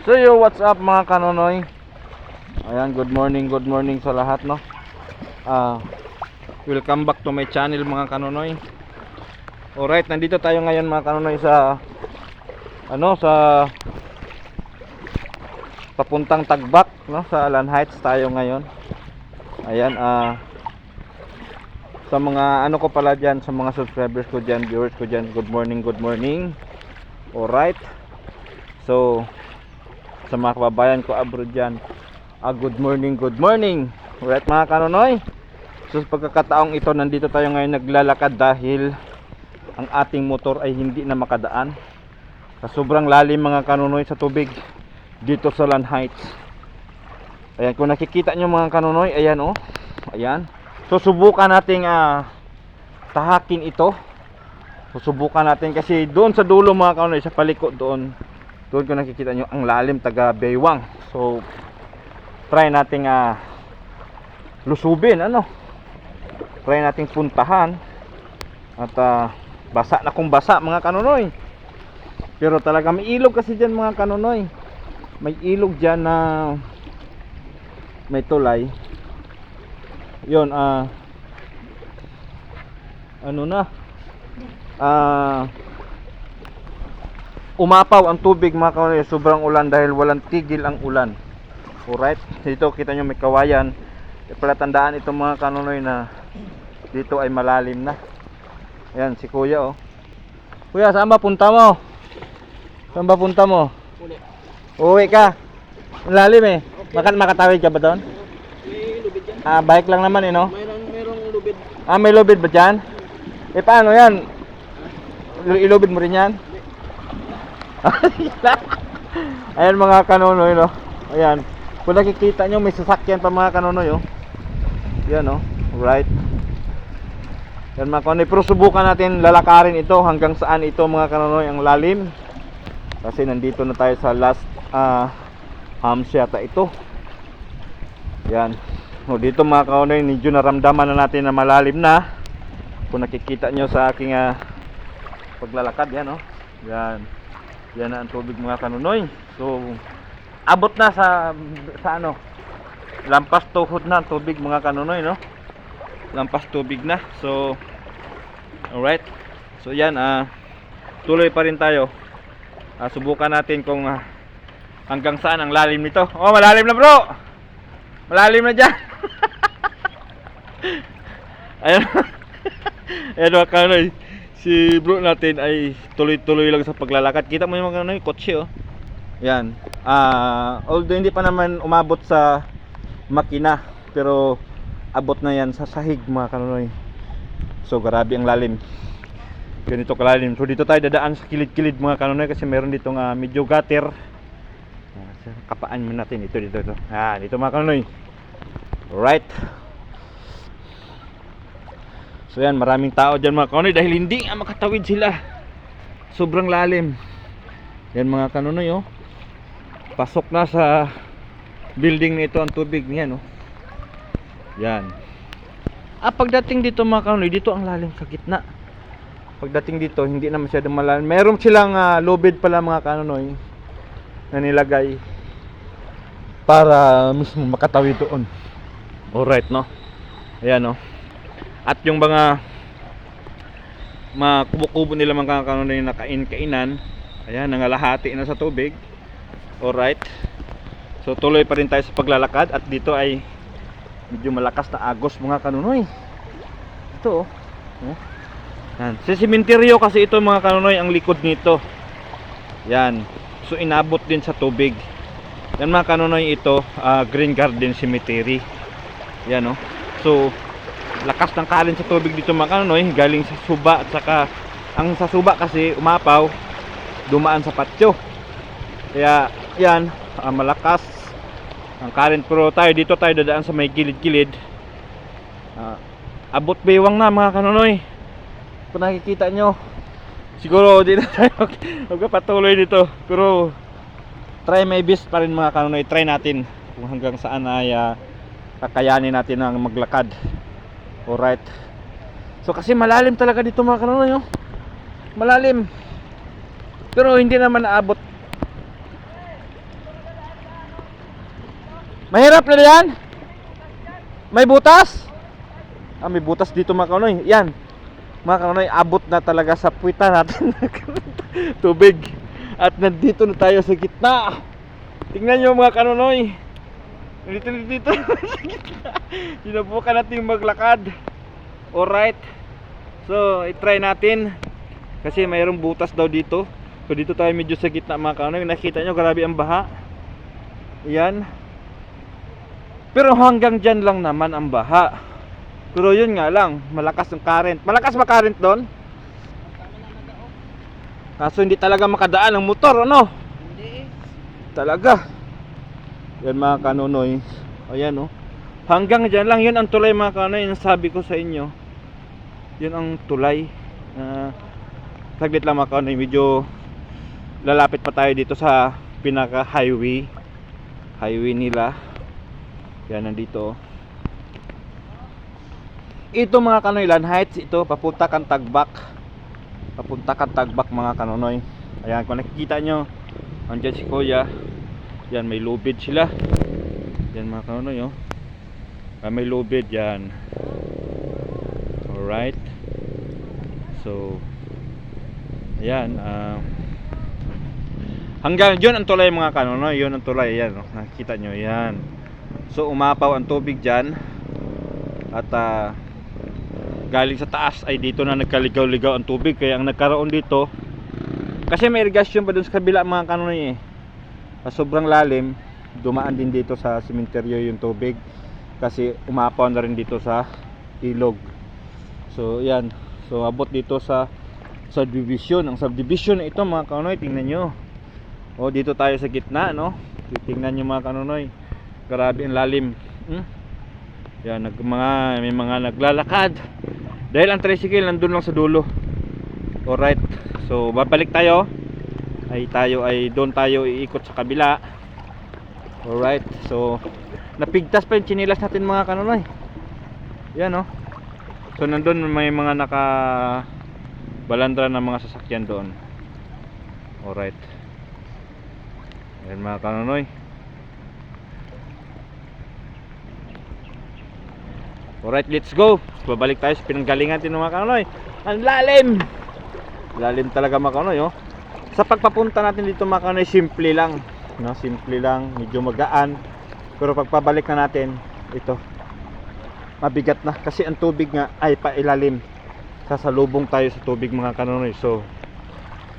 So yo, what's up mga kanonoy? Ayan, good morning sa lahat, no? Welcome back to my channel mga kanonoy. Alright, nandito tayo ngayon mga kanonoy sa sa papuntang Tagbak, no? Sa Alan Heights tayo ngayon. Ayan, sa mga ko pala dyan, sa mga subscribers ko dyan, viewers ko dyan, good morning. Alright. So sa mga kababayan ko abroad dyan, good morning. Alright mga kanonoy. So sa pagkakataong ito, nandito tayo ngayon naglalakad dahil ang ating motor ay hindi na makadaan sa sobrang lalim mga kanonoy sa tubig dito sa Alan Heights. Ayan, kung nakikita nyo mga kanonoy, ayan oh, ayan. So subukan nating tahakin ito. Susubukan natin kasi doon sa dulo mga kanonoy, sa paliko doon kung nakikita nyo ang lalim, taga Baywang. So try nating lusubin, try nating puntahan at basa na kung basa mga kanonoy. Pero talaga may ilog kasi dyan mga kanonoy, may ilog dyan na may tulay. Yun, umapaw ang tubig mga kanonoy, sobrang ulan dahil walang tigil ang ulan. Alright, dito kita nyo may kawayan. Pala tandaan itong mga kanonoy na dito ay malalim na. Ayan si kuya oh. Kuya, saan ba punta mo? Saan ba punta mo? Uwi ka? Malalim eh. Makatawid ka ba doon? May lubid yan. Bike lang naman no? Merong lubid. May lubid ba dyan? Paano yan? Ilubid mo rin yan? Ayan mga kanonoy, no? Ayan, kung nakikita nyo may sasakyan pa mga kanonoy oh. Yan oh, right. Yan mga kanonoy, pero subukan natin lalakarin ito hanggang saan ito mga kanonoy ang lalim. Kasi nandito na tayo sa last hams yata ito. Yan dito mga kanonoy, medyo naramdaman na natin na malalim na. Kung nakikita nyo sa aking paglalakad, yan oh. Yan na ang tubig mga kanonoy. So abot na sa lampas tuhod na ang tubig mga kanonoy, no? Lampas tubig na. So alright. So yan, tuloy pa rin tayo. Subukan natin kung hanggang saan ang lalim nito. Oh, malalim na bro. Malalim na dyan. Ayan. Ayan mga kanonoy, si bro natin ay tuloy-tuloy lang sa paglalakad. Kita mo yung mga kotse oh. Yan. Although hindi pa naman umabot sa makina, pero abot na yan sa sahig mga kanonoy. So grabe ang lalim. Ganito kalalim. So dito tayo dadaan sa kilid-kilid mga kanonoy kasi meron dito medyo gutter. Kapaan mo natin ito. Dito mga kanonoy. Alright. So yan, maraming tao dyan mga kanonoy dahil hindi makatawid sila. Sobrang lalim. Yan mga kanonoy oh. Pasok na sa building na ito ang tubig niyan oh. Yan. Pagdating dito mga kanonoy, dito ang lalim sa gitna. Pagdating dito, hindi na masyadong malalim. Meron silang lubid pala mga kanonoy na nilagay para mismo makatawid doon. Alright no. Ayan oh. At yung mga kubo-kubo nila mga kanonoy na kainan, ayan, nangalahati na sa tubig. Alright. So tuloy pa rin tayo sa paglalakad. At dito ay medyo malakas na agos mga kanonoy. Ito oh. Yan. Sa sementeryo kasi ito mga kanonoy ang likod nito. Yan. So inabot din sa tubig. Yan mga kanonoy, ito Green Garden Cemetery. Yan oh. So lakas ng kalin sa tubig dito mga kanonoy, galing sa suba. At saka ang sa suba kasi umapaw, dumaan sa patio. Kaya yan, malakas ang kalin. Pero dito tayo dadaan sa may gilid-gilid. Abot Baywang na mga kanonoy. Kung nakikita nyo, siguro di na tayo magpapatuloy dito. Pero try my best pa rin mga kanonoy. Try natin kung hanggang saan ay kakayanin natin ang maglakad. Alright. So kasi malalim talaga dito mga kanonoy oh. Malalim. Pero hindi naman naabot Mahirap na yan? May butas? Ah, may butas dito mga kanoy. Yan. Mga kanoy, abot na talaga sa puwita natin. Tubig. At nandito na tayo sa gitna. Tingnan nyo mga kanoy. Dito sa gitna. Sinubukan natin maglakad. Alright. So, i-try natin. Kasi mayroong butas daw dito. So, dito tayo medyo sa gitna mga kanoy. Nakita nyo, grabe ang baha. Yan. Pero hanggang dyan lang naman ang baha. Pero yun nga lang, malakas ang current. Malakas ba current doon? Kaso hindi talaga makadaan ang motor, ano? Hindi. Talaga. Yan mga kanonoy. Ayan oh. Hanggang dyan lang, yun ang tulay mga kanonoy. Yung sabi ko sa inyo, yun ang tulay. Saglit lang mga kanonoy. Medyo lalapit pa tayo dito sa pinaka highway. Highway nila. Yan nandito. Ito mga kanonoy, Land Heights. Ito papunta kang Tagbak. Papunta kang Tagbak mga kanonoy. Ayan, kung nakikita nyo, andyan si Kuya. Yan, may lubid sila. Yan mga kanonoy oh. May lubid yan. Alright. So ayan, hanggang yun ang tulay mga kanonoy. Yun ang tulay, yan oh. Nakikita nyo, yan. So umapaw ang tubig dyan. At galing sa taas ay dito na nagkaligaw-ligaw ang tubig. Kaya ang nagkaroon dito, kasi may irrigation pa dun sa kabila mga kanonoy eh. Sobrang lalim, dumaan din dito sa sementeryo yung tubig. Kasi umapaw na rin dito sa ilog. So yan. So abot dito sa subdivision. Ang subdivision na ito mga kanonoy, tingnan nyo. O dito tayo sa gitna no. Tingnan nyo mga kanonoy. Grabe ang lalim. Yan, may mga naglalakad. Dahil ang tricycle nandun lang sa dulo. Alright. So babalik tayo. Doon tayo iikot sa kabila. Alright. So napigtas pa yung chinilas natin mga kanonoy. Yan oh. So nandun may mga naka balandra ng mga sasakyan doon. Alright. Yan mga kanonoy. Alright, let's go. Babalik tayo sa pinanggalingan natin mga kanonoy. Ang lalim. Lalim talaga mga kanonoy oh. Sa pagpapunta natin dito mga kanonoy, simple lang no? Simple lang, medyo magaan. Pero pagpabalik na natin, ito mabigat na kasi ang tubig nga ay pailalim. Sasalubong tayo sa tubig mga kanonoy. So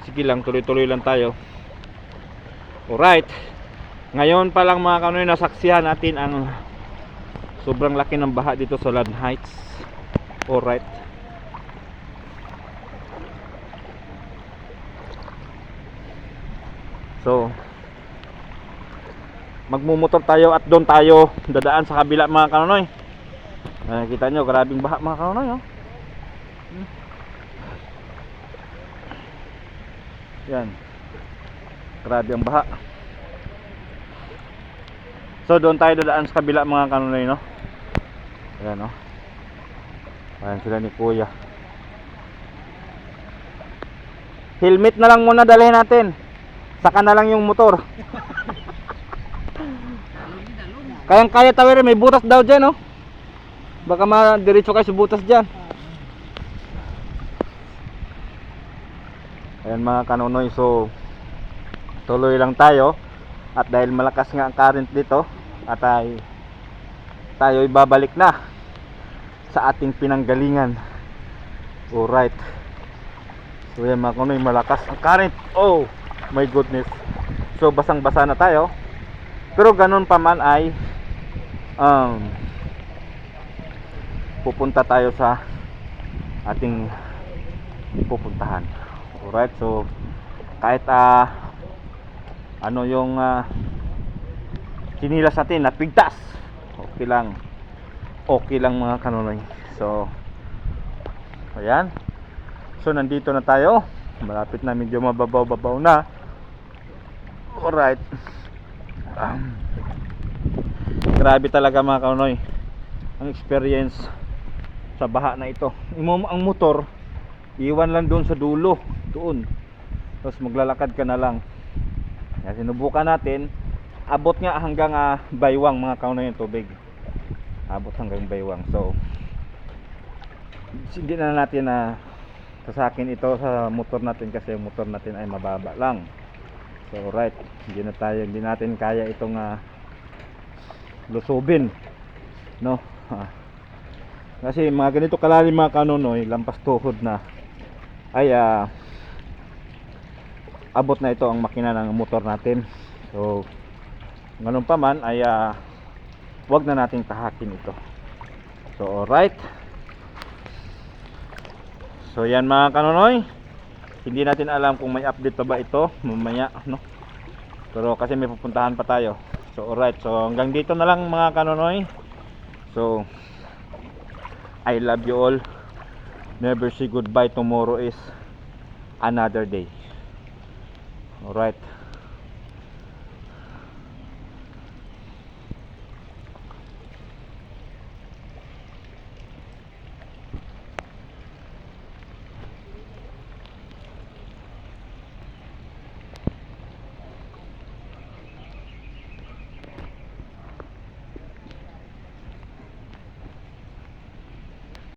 sige lang, tuloy-tuloy lang tayo. Alright. Ngayon pa lang mga kanonoy, nasaksihan natin ang sobrang laki ng baha dito sa Land Heights. Alright. So magmumotor tayo at doon tayo dadaan sa kabila mga kanonoy. Nakikita nyo, grabing baha mga kanonoy oh. Yan. Grabe ang baha. So doon tayo dadaan sa kabila mga kanonoy no. Ayan oh. Ayan sila ni Kuya. Helmet na lang muna dalhin natin. Saka na lang yung motor. Kayang kaya tawir, may butas daw dyan oh. Baka madiretso kayo sa butas dyan. Ayan mga kanonoy. So tuloy lang tayo. At dahil malakas nga ang current dito, at tayo ibabalik na sa ating pinanggalingan. Alright. So yan mga kanonoy, malakas ang current. Oh my goodness. So basang basa na tayo. Pero ganun pa man ay pupunta tayo sa ating pupuntahan. Alright. So kahit ano yung sinilas natin, napigtas, okay lang mga kanonoy. So ayan. So nandito na tayo, malapit na, medyo mababaw na. Alright. Grabe talaga mga kanonoy ang experience sa baha na ito. Ang motor iwan lang doon sa dulo, doon, tapos maglalakad ka na lang. Yan, sinubukan natin abot nga hanggang baywang mga kanonoy yung tubig. Abot hanggang baywang. So hindi na natin sasakin ito sa motor natin kasi yung motor natin ay mababa lang. So right, hindi natin kaya itong lusubin, no? Kasi mga ganito kalalim mga kanonoy, lampas tuhod na ay abot na ito ang makina ng motor natin. So ganun pa man ay wag na nating tahakin ito. So alright. So yan mga kanonoy, hindi natin alam kung may update pa ba ito mamaya, no? Pero kasi may pupuntahan pa tayo. So alright, so hanggang dito na lang mga kanonoy. So I love you all. Never say goodbye. Tomorrow is another day. Alright.